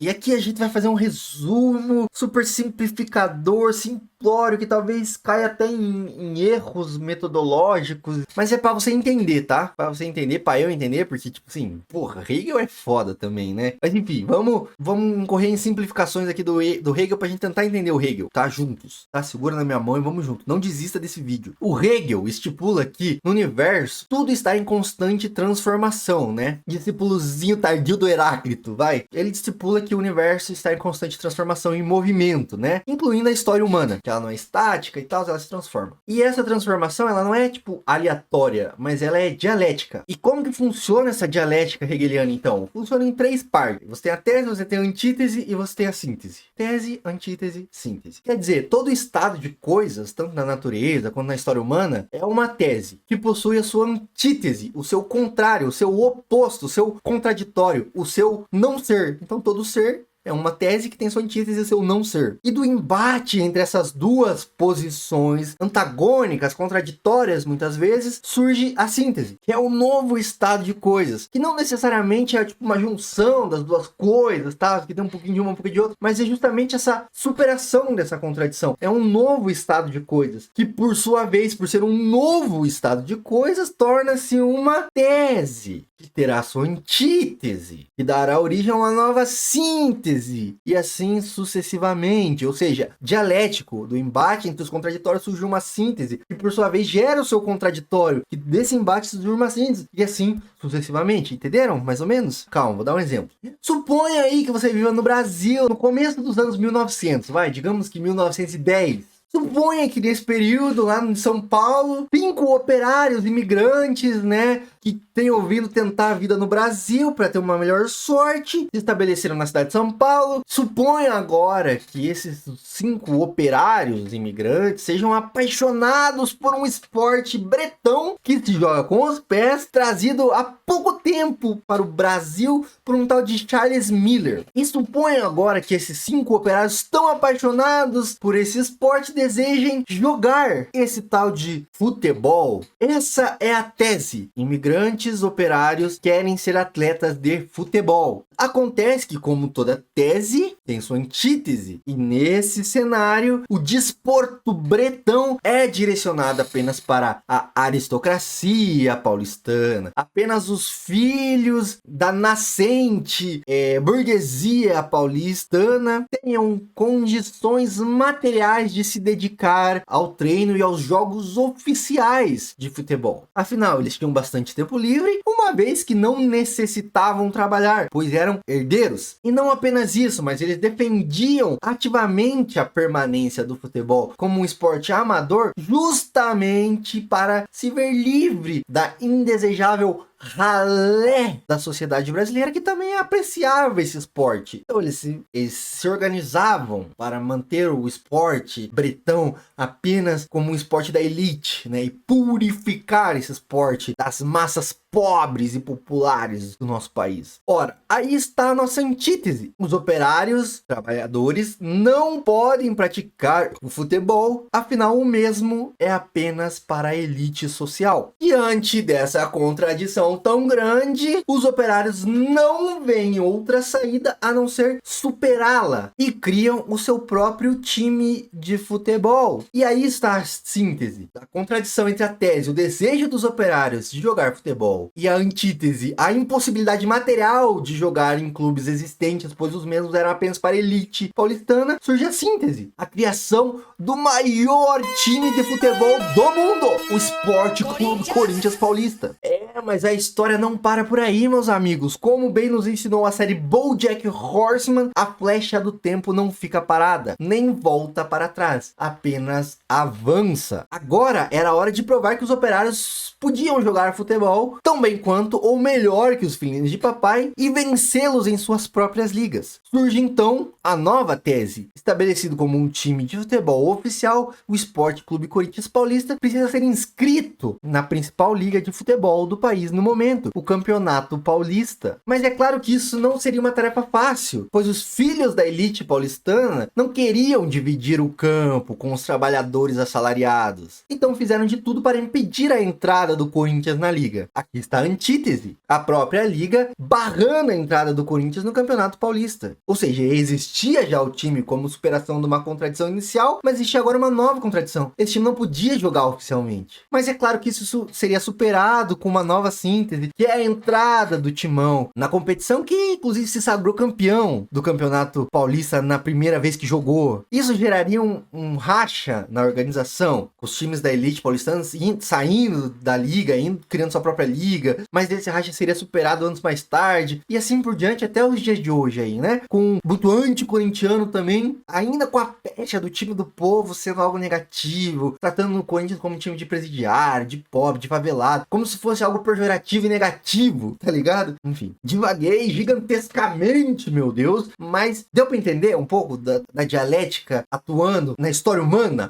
E aqui a gente vai fazer um resumo super simplificador, simplório, que talvez caia até em erros metodológicos, mas é pra você entender, tá? Pra você entender, pra eu entender, porque, tipo assim, porra, Hegel é foda também, né? Mas enfim, vamos correr em simplificações aqui do Hegel pra gente tentar entender o Hegel, tá? Juntos, tá? Segura na minha mão e vamos junto. Não desista desse vídeo. O Hegel estipula que no universo tudo está em constante transformação, né? Discípulozinho tardio do Heráclito, vai. Ele estipula que o universo está em constante transformação e movimento, né? Incluindo a história humana, que ela não é estática e tal, ela se transforma. E essa transformação, ela não é, tipo, aleatória, mas ela é dialética. E como que funciona essa dialética hegeliana, então? Funciona em três partes. Você tem a tese, você tem a antítese e você tem a síntese. Tese, antítese, síntese. Quer dizer, todo estado de coisas, tanto na natureza quanto na história humana, é uma tese que possui a sua antítese, o seu contrário, o seu oposto, o seu contraditório, o seu não ser. Então todo ser é uma tese que tem sua antítese e seu não ser. E do embate entre essas duas posições antagônicas, contraditórias, muitas vezes, surge a síntese, que é o novo estado de coisas, que não necessariamente é tipo uma junção das duas coisas, tá? Que tem um pouquinho de uma, um pouquinho de outra, mas é justamente essa superação dessa contradição. É um novo estado de coisas, que por sua vez, por ser um novo estado de coisas, torna-se uma tese, que terá sua antítese, que dará origem a uma nova síntese, e assim sucessivamente. Ou seja, dialético, do embate entre os contraditórios surgiu uma síntese, que por sua vez gera o seu contraditório, que desse embate surgiu uma síntese, e assim sucessivamente. Entenderam? Mais ou menos? Calma, vou dar um exemplo. Suponha aí que você viva no Brasil no começo dos anos 1900, digamos que 1910. Suponha que nesse período, lá em São Paulo, 5 operários imigrantes, né, que tenham vindo tentar a vida no Brasil para ter uma melhor sorte, se estabeleceram na cidade de São Paulo. Suponha agora que esses 5 operários imigrantes sejam apaixonados por um esporte bretão que se joga com os pés, trazido há pouco tempo para o Brasil por um tal de Charles Miller. E suponha agora que esses 5 operários tão apaixonados por esse esporte desejem jogar esse tal de futebol. Essa é a tese. Imigrantes operários querem ser atletas de futebol. Acontece que, como toda tese, tem sua antítese. E nesse cenário, o desporto bretão é direcionado apenas para a aristocracia paulistana. Apenas os filhos da nascente burguesia paulistana tenham condições materiais de se dedicar ao treino e aos jogos oficiais de futebol. Afinal, eles tinham bastante tempo livre, uma vez que não necessitavam trabalhar, pois eram herdeiros. E não apenas isso, mas eles defendiam ativamente a permanência do futebol como um esporte amador, justamente para se ver livre da indesejável ralé da sociedade brasileira, que também apreciava esse esporte. Então eles se organizavam para manter o esporte bretão apenas como um esporte da elite, né? E purificar esse esporte das massas pobres e populares do nosso país. Ora, aí está a nossa antítese. Os operários, trabalhadores, não podem praticar o futebol, afinal o mesmo é apenas para a elite social. Diante dessa contradição tão grande, os operários não veem outra saída a não ser superá-la e criam o seu próprio time de futebol. E aí está a síntese, a contradição entre a tese, o desejo dos operários de jogar futebol, e a antítese, a impossibilidade material de jogar em clubes existentes, pois os mesmos eram apenas para a elite paulistana. Surge a síntese, a criação do maior time de futebol do mundo, o Sport Clube Corinthians Paulista. Mas a história não para por aí, meus amigos. Como bem nos ensinou a série BoJack Horseman, a flecha do tempo não fica parada, nem volta para trás, apenas avança. Agora era a hora de provar que os operários podiam jogar futebol tão bem quanto ou melhor que os filhinhos de papai e vencê-los em suas próprias ligas. Surge então a nova tese. Estabelecido como um time de futebol oficial, o Sport Clube Corinthians Paulista precisa ser inscrito na principal liga de futebol do país no momento, o Campeonato Paulista. Mas é claro que isso não seria uma tarefa fácil, pois os filhos da elite paulistana não queriam dividir o campo com os trabalhadores assalariados. Então fizeram de tudo para impedir a entrada do Corinthians na liga. Aqui está a antítese. A própria liga barrando a entrada do Corinthians no Campeonato Paulista. Ou seja, existia já o time como superação de uma contradição inicial, mas existe agora uma nova contradição. Esse time não podia jogar oficialmente. Mas é claro que isso seria superado com uma nova síntese, que é a entrada do Timão na competição, que inclusive se sagrou campeão do Campeonato Paulista na primeira vez que jogou. Isso geraria um racha na organização, os times da elite paulistana saindo da liga, criando sua própria liga, mas esse racha seria superado anos mais tarde, e assim por diante até os dias de hoje aí, né? Com muito anti-corintiano também, ainda com a pecha do time do povo sendo algo negativo, tratando o Corinthians como um time de presidiário, de pobre, de favelado, como se fosse algo pejorativo e negativo, tá ligado? Enfim, divaguei gigantescamente, meu Deus, mas deu pra entender um pouco da dialética atuando na história humana?